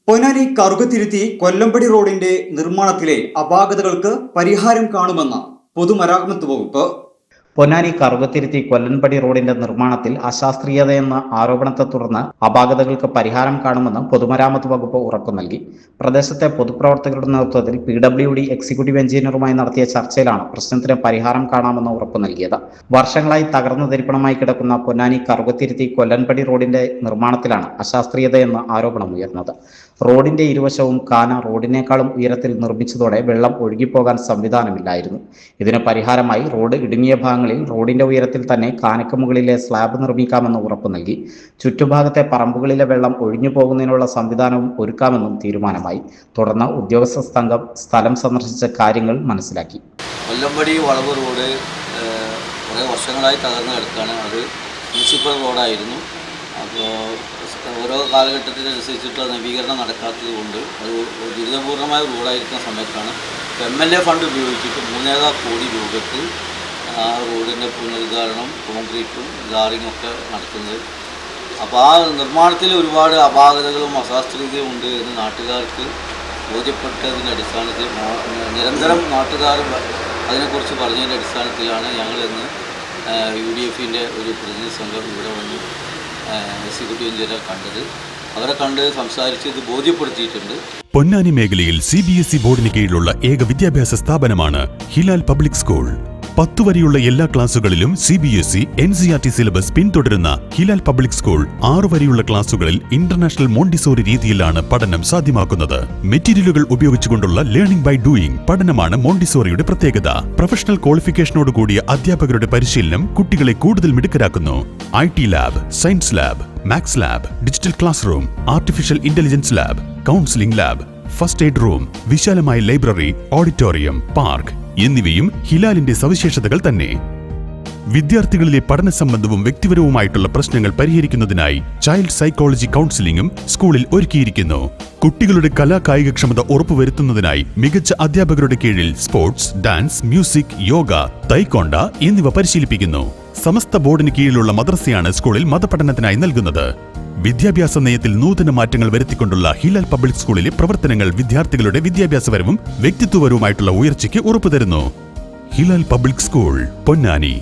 പൊന്നാനി കറുകത്തിരുത്തി കൊല്ലമ്പടി റോഡിന്റെ നിർമ്മാണത്തിലെ അപാകതകൾക്ക് പരിഹാരം കാണുമെന്ന് പൊതുമരാമത്ത് വകുപ്പ്. പൊന്നാനി കറുകത്തിരുത്തി കൊല്ലമ്പടി റോഡിന്റെ നിർമ്മാണത്തിൽ അശാസ്ത്രീയതയെന്ന ആരോപണത്തെ തുടർന്ന് അപാകതകൾക്ക് പരിഹാരം കാണുമെന്ന് പൊതുമരാമത്ത് വകുപ്പ് ഉറപ്പു നൽകി. പ്രദേശത്തെ പൊതുപ്രവർത്തകരുടെ നേതൃത്വത്തിൽ PWD എക്സിക്യൂട്ടീവ് എഞ്ചിനീയറുമായി നടത്തിയ ചർച്ചയിലാണ് പ്രശ്നത്തിന് പരിഹാരം കാണാമെന്ന് ഉറപ്പു നൽകിയത്. വർഷങ്ങളായി തകർന്നു തരിപ്പണമായി കിടക്കുന്ന പൊന്നാനി കറുകത്തിരുത്തി കൊല്ലമ്പടി റോഡിന്റെ നിർമ്മാണത്തിലാണ് അശാസ്ത്രീയതയെന്ന ആരോപണമുയർന്നത്. റോഡിന്റെ ഇരുവശവും കാന റോഡിനേക്കാളും ഉയരത്തിൽ നിർമ്മിച്ചതോടെ വെള്ളം ഒഴുകിപ്പോകാൻ സംവിധാനമില്ലായിരുന്നു. ഇതിന് പരിഹാരമായി റോഡ് ഇടുങ്ങിയ ഭാഗങ്ങളിൽ റോഡിന്റെ ഉയരത്തിൽ തന്നെ കാനയ്ക്ക് മുകളിലെ സ്ലാബ് നിർമ്മിക്കാമെന്ന് ഉറപ്പു നൽകി. ചുറ്റുഭാഗത്തെ പറമ്പുകളിലെ വെള്ളം ഒഴിഞ്ഞു പോകുന്നതിനുള്ള സംവിധാനവും ഒരുക്കാമെന്നും തീരുമാനമായി. തുടർന്ന് ഉദ്യോഗസ്ഥ സംഘം സ്ഥലം സന്ദർശിച്ച കാര്യങ്ങൾ മനസ്സിലാക്കി. കൊല്ലമ്പടി വളവ് റോഡ് കുറേ വർഷങ്ങളായി തകർന്നു കിടക്കുകയാണ്. അത് മുനിസിപ്പൽ റോഡായിരുന്നു. അപ്പോൾ ഓരോ കാലഘട്ടത്തിനനുസരിച്ചിട്ടുള്ള നവീകരണം നടക്കാത്തത് കൊണ്ട് അത് ദുരിതപൂർണമായ റോഡായിരിക്കുന്ന സമയത്താണ് MLA ഫണ്ട് ഉപയോഗിച്ചിട്ട് 3.5 കോടി രൂപയ്ക്ക് ആ റോഡിൻ്റെ പുനരുദ്ധാരണം, കോൺക്രീറ്റും ടാറിങ്ങും ഒക്കെ നടത്തുന്നത്. അപ്പോൾ ആ നിർമ്മാണത്തിൽ ഒരുപാട് അപാകതകളും അശാസ്ത്രീയതയും ഉണ്ട് എന്ന് നാട്ടുകാർക്ക് ബോധ്യപ്പെട്ടതിൻ്റെ അടിസ്ഥാനത്തിൽ നിരന്തരം നാട്ടുകാർ അതിനെക്കുറിച്ച് പറഞ്ഞതിൻ്റെ അടിസ്ഥാനത്തിലാണ് ഞങ്ങളിന്ന് UDFൻ്റെ ഒരു പ്രതിനിധി സംഘം ഇവിടെ വന്ന് എക്സിക്യൂട്ടീവ് എഞ്ചിനീയറെ കണ്ടത്. അവരെ കണ്ട് സംസാരിച്ച് ഇത് ബോധ്യപ്പെടുത്തിയിട്ടുണ്ട്. പൊന്നാനി മേഖലയിൽ CBSE ബോർഡിന് കീഴിലുള്ള ഏക വിദ്യാഭ്യാസ സ്ഥാപനമാണ് ഹിലാൽ പബ്ലിക് സ്കൂൾ. 10 വരെയുള്ള എല്ലാ ക്ലാസുകളിലും CBSE NCERT സിലബസ് പിന്തുടരുന്ന ഹിലാൽ പബ്ലിക് സ്കൂൾ 6 വരെയുള്ള ക്ലാസുകളിൽ ഇന്റർനാഷണൽ മോണ്ടിസോറി രീതിയിലാണ് പഠനം സാധ്യമാക്കുന്നത്. മെറ്റീരിയലുകൾ ഉപയോഗിച്ചുകൊണ്ടുള്ള ലേണിംഗ് ബൈ ഡൂയിങ് പഠനമാണ് മോണ്ടിസോറിയുടെ പ്രത്യേകത. പ്രൊഫഷണൽ ക്വാളിഫിക്കേഷനോട് കൂടിയ അധ്യാപകരുടെ പരിശീലനം കുട്ടികളെ കൂടുതൽ മിടുക്കരാക്കുന്നു. IT lab, science lab, maths lab, digital class room, artificial intelligence lab, counselling lab, first aid room, വിശാലമായ ലൈബ്രറി, ഓഡിറ്റോറിയം, പാർക്ക് എന്നിവയും ഹിലാലിന്റെ സവിശേഷതകൾ തന്നെ. വിദ്യാർത്ഥികളിലെ പഠന സംബന്ധവും വ്യക്തിപരവുമായിട്ടുള്ള പ്രശ്നങ്ങൾ പരിഹരിക്കുന്നതിനായി ചൈൽഡ് സൈക്കോളജി കൗൺസിലിംഗും സ്കൂളിൽ ഒരുക്കിയിരിക്കുന്നു. കുട്ടികളുടെ കലാകായികക്ഷമത ഉറപ്പുവരുത്തുന്നതിനായി മികച്ച അധ്യാപകരുടെ കീഴിൽ സ്പോർട്സ്, ഡാൻസ്, മ്യൂസിക്, യോഗ, തൈക്കോണ്ട എന്നിവ പരിശീലിപ്പിക്കുന്നു. സമസ്ത ബോർഡിന് കീഴിലുള്ള മദ്രസയാണ് സ്കൂളിൽ മതപഠനത്തിനായി നൽകുന്നത്. വിദ്യാഭ്യാസ നയത്തിൽ നൂതന മാറ്റങ്ങൾ വരുത്തിക്കൊണ്ടുള്ള ഹിലാൽ പബ്ലിക് സ്കൂളിലെ പ്രവർത്തനങ്ങൾ വിദ്യാർത്ഥികളുടെ വിദ്യാഭ്യാസപരവും വ്യക്തിത്വപരവുമായിട്ടുള്ള ഉയർച്ചയ്ക്ക് ഉറപ്പുതരുന്നു. Hilal public school, Ponnani.